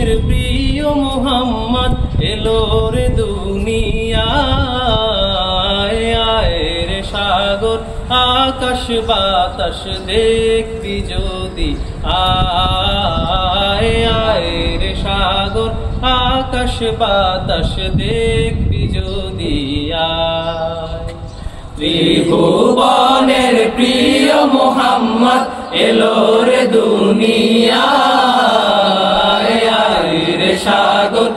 ভুবনের প্রিয় মোহাম্মদ এলো রে দুনিয়ায়। আয় রে সাগর আকাশ বাতাস দেখবি যদি, আয় আয় রে সাগর আকাশ বাতাস দেখবি যদি, আয়। ত্রিভুবনের প্রিয় মোহাম্মদ এলো রে দুনিয়ায়। আয় রে সাগর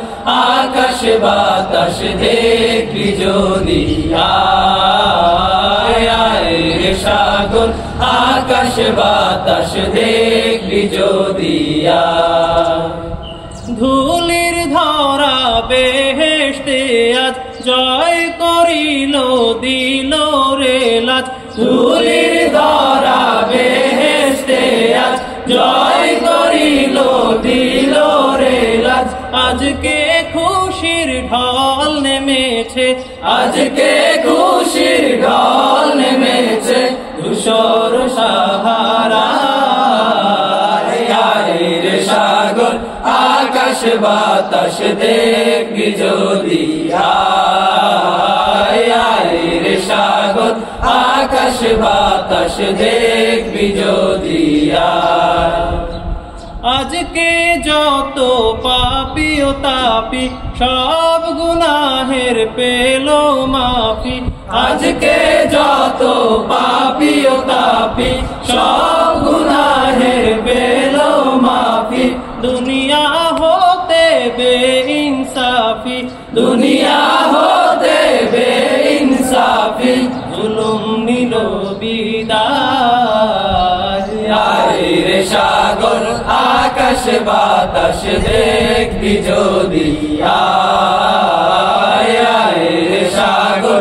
আকাশ বাতাস দেখবি যদি, আয় আয় রে সাগর আকাশ বাতাস দেখবি যদি, আয়। ধুলির ধরা বেহেশতে আজ জয় করিল দিল রে লাজ। ধুলির ধরা বেহেশতে আজ জয় করিল দিল রে লাজ। আজকে খুশির ঢল নেমেছে, আজকে খুশির ঢল নেমেছে ধূসর সাহারা। আয় রে সাগর আকাশ বাতাস দেখবি যদি, আয় আয় রে সাগর আকাশ বাতাস দেখবি যদি, আয়। আজকে যত পাপী ও তাপী সব গুনাহের পেল মাফি। আজকে যত পাপী ও তাপী সব গুনাহের পেল মাফি। দুনিয়া হতে বেইনসাফি, দুনিয়া হতে বেইনসাফি জুলুম নিল বিদায়। আয় রে সাগর আকাশ বাতাস দেখবি যদি, আয় আয় রে সাগর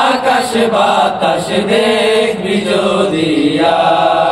আকাশ বাতাস দেখবি যদি, আয়।